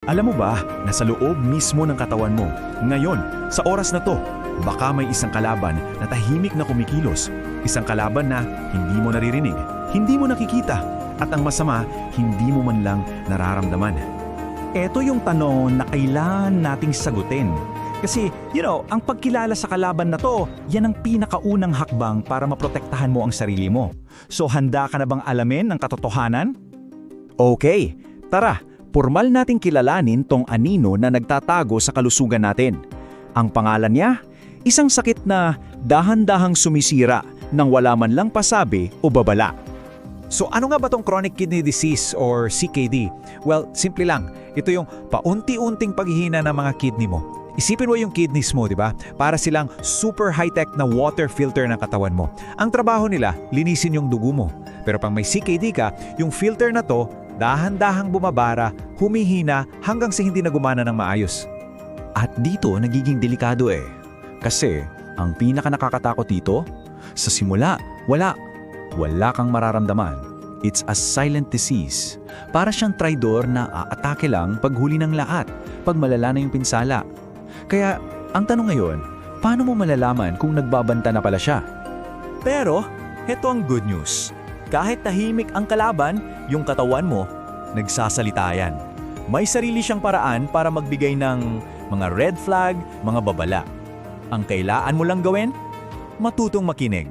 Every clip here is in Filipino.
Alam mo ba na sa loob mismo ng katawan mo, ngayon, sa oras na to, baka may isang kalaban na tahimik na kumikilos, isang kalaban na hindi mo naririnig, hindi mo nakikita, at ang masama, hindi mo man lang nararamdaman. Ito yung tanong na kailangan nating sagutin. Kasi, ang pagkilala sa kalaban na to, yan ang pinakaunang hakbang para maprotektahan mo ang sarili mo. So handa ka na bang alamin ang katotohanan? Okay, tara, formal nating kilalanin tong anino na nagtatago sa kalusugan natin. Ang pangalan niya, isang sakit na dahan-dahang sumisira nang wala man lang pasabi o babala. So ano nga ba tong chronic kidney disease or CKD? Well, simple lang. Ito yung paunti-unting paghihina ng mga kidney mo. Isipin mo yung kidneys mo, di ba? Para silang super high-tech na water filter ng katawan mo. Ang trabaho nila, linisin yung dugo mo. Pero pag may CKD ka, yung filter na to, dahan-dahang bumabara, humihina hanggang sa hindi na gumana ng maayos. At dito nagiging delikado eh. Kasi ang pinaka nakakatakot dito, sa simula, wala kang mararamdaman. It's a silent disease. Para siyang traidor na aatake lang pag huli ng lahat, pag malala na yung pinsala. Kaya, ang tanong ngayon, paano mo malalaman kung nagbabanta na pala siya? Pero, heto ang good news. Kahit tahimik ang kalaban, yung katawan mo, nagsasalita yan. May sarili siyang paraan para magbigay ng mga red flag, mga babala. Ang kailangan mo lang gawin? Matutong makinig.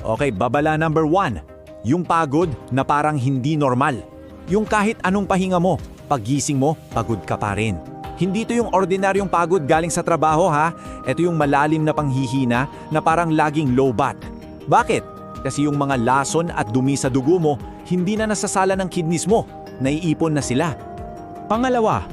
Okay, babala number 1. Yung pagod na parang hindi normal. Yung kahit anong pahinga mo, pagising mo, pagod ka pa rin. Hindi ito yung ordinaryong pagod galing sa trabaho ha. Ito yung malalim na panghihina na parang laging low-bat. Bakit? Kasi yung mga lason at dumi sa dugo mo, hindi na nasasala ng kidneys mo. Naiipon na sila. Pangalawa,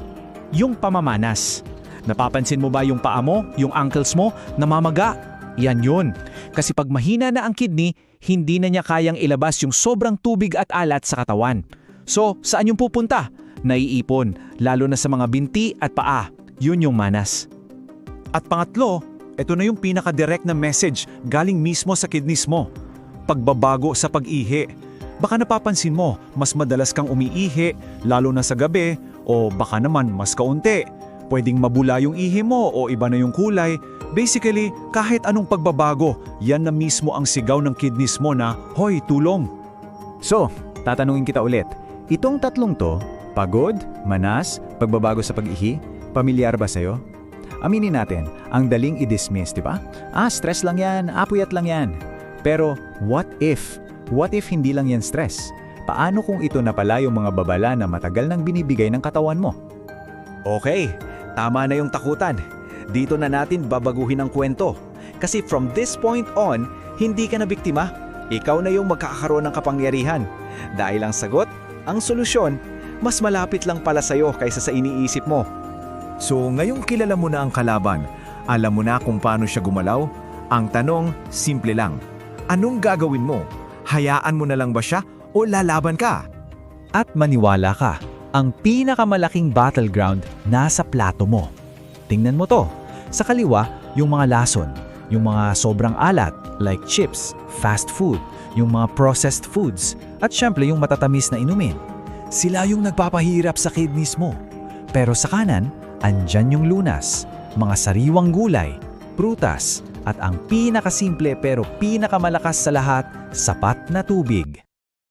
yung pamamanas. Napapansin mo ba yung paa mo, yung ankles mo, namamaga? Yan yun. Kasi pag mahina na ang kidney, hindi na niya kayang ilabas yung sobrang tubig at alat sa katawan. So, saan yung pupunta? Naiipon, lalo na sa mga binti at paa. Yun yung manas. At pangatlo, ito na yung pinaka-direct na message galing mismo sa kidneys mo. Pagbabago sa pag-ihi. Baka napapansin mo, mas madalas kang umiihi, lalo na sa gabi, o baka naman mas kaunti. Pwedeng mabula yung ihi mo o iba na yung kulay. Basically, kahit anong pagbabago, yan na mismo ang sigaw ng kidneys mo na, "Hoy, tulong!" So, tatanungin kita ulit. Itong tatlong to, pagod, manas, pagbabago sa pag-ihi, pamilyar ba sa'yo? Aminin natin, ang daling i-dismiss, di ba? Stress lang yan, puyat lang yan. Pero, what if? What if hindi lang yan stress? Paano kung ito na pala yung mga babala na matagal nang binibigay ng katawan mo? Okay, tama na yung takutan. Dito na natin babaguhin ang kwento. Kasi from this point on, hindi ka na biktima. Ikaw na yung magkakaroon ng kapangyarihan. Dahil ang sagot, ang solusyon, mas malapit lang pala sa'yo kaysa sa iniisip mo. So ngayong kilala mo na ang kalaban, alam mo na kung paano siya gumalaw? Ang tanong, simple lang. Anong gagawin mo? Hayaan mo na lang ba siya o lalaban ka? At maniwala ka, ang pinakamalaking battleground nasa plato mo. Tingnan mo to. Sa kaliwa, yung mga lason, yung mga sobrang alat like chips, fast food, yung mga processed foods, at syempre yung matatamis na inumin. Sila yung nagpapahirap sa kidneys mo. Pero sa kanan, andyan yung lunas, mga sariwang gulay, prutas, at ang pinakasimple pero pinakamalakas sa lahat, sapat na tubig.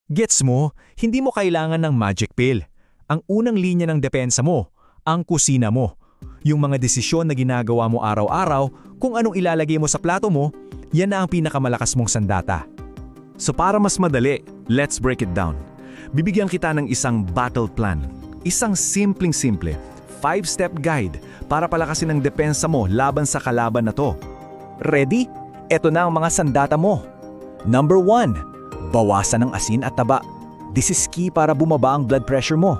Gets mo, hindi mo kailangan ng magic pill. Ang unang linya ng depensa mo, ang kusina mo. Yung mga desisyon na ginagawa mo araw-araw, kung anong ilalagay mo sa plato mo, yan na ang pinakamalakas mong sandata. So para mas madali, let's break it down. Bibigyan kita ng isang battle plan. Isang simpleng-simple, 5-step guide para palakasin ang depensa mo laban sa kalaban na to. Ready? Ito na ang mga sandata mo. Number 1, bawasan ng asin at taba. This is key para bumaba ang blood pressure mo.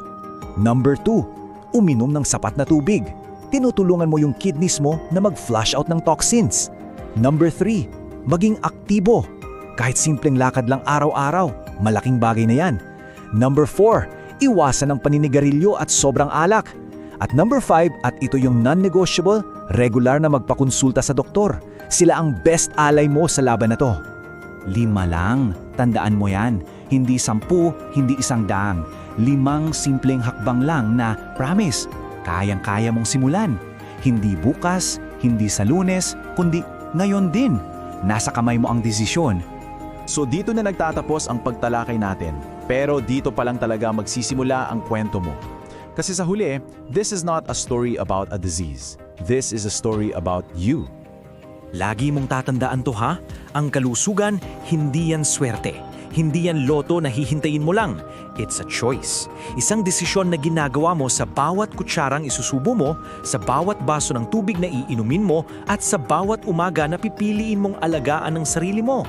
Number 2, uminom ng sapat na tubig. Tinutulungan mo yung kidneys mo na mag-flush out ng toxins. Number 3, maging aktibo. Kahit simpleng lakad lang araw-araw, malaking bagay na yan. Number 4, iwasan ang paninigarilyo at sobrang alak. At number 5, at ito yung non-negotiable, regular na magpakonsulta sa doktor. Sila ang best ally mo sa laban na to. 5 lang, tandaan mo yan. Hindi 10, hindi 100. 5 simpleng hakbang lang na promise, kayang-kaya mong simulan. Hindi bukas, hindi sa Lunes, kundi ngayon din. Nasa kamay mo ang desisyon. So dito na nagtatapos ang pagtalakay natin. Pero dito pa lang talaga magsisimula ang kwento mo. Kasi sa huli, this is not a story about a disease. This is a story about you. Lagi mong tatandaan to ha, ang kalusugan hindi yan swerte. Hindi yan loto na hihintayin mo lang. It's a choice. Isang desisyon na ginagawa mo sa bawat kutsarang isusubo mo, sa bawat baso ng tubig na iinumin mo, at sa bawat umaga na pipiliin mong alagaan ang sarili mo.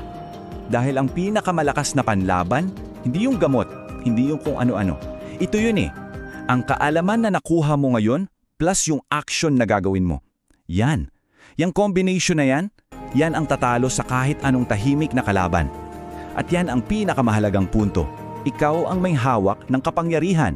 Dahil ang pinakamalakas na panlaban, hindi yung gamot, hindi yung kung ano-ano. Ito yun eh. Ang kaalaman na nakuha mo ngayon plus yung action na gagawin mo. Yan. Yung combination na yan, yan ang tatalo sa kahit anong tahimik na kalaban. At yan ang pinakamahalagang punto. Ikaw ang may hawak ng kapangyarihan.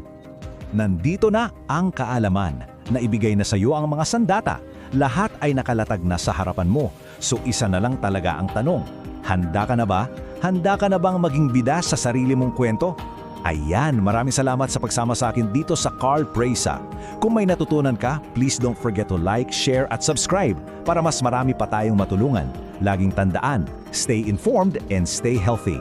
Nandito na ang kaalaman na ibigay na sa iyo ang mga sandata. Lahat ay nakalatag na sa harapan mo. So isa na lang talaga ang tanong. Handa ka na ba? Handa ka na bang maging bida sa sarili mong kwento? Ayan, maraming salamat sa pagsama sa akin dito sa Carl Presa. Kung may natutunan ka, please don't forget to like, share at subscribe para mas marami pa tayong matulungan. Laging tandaan, stay informed and stay healthy.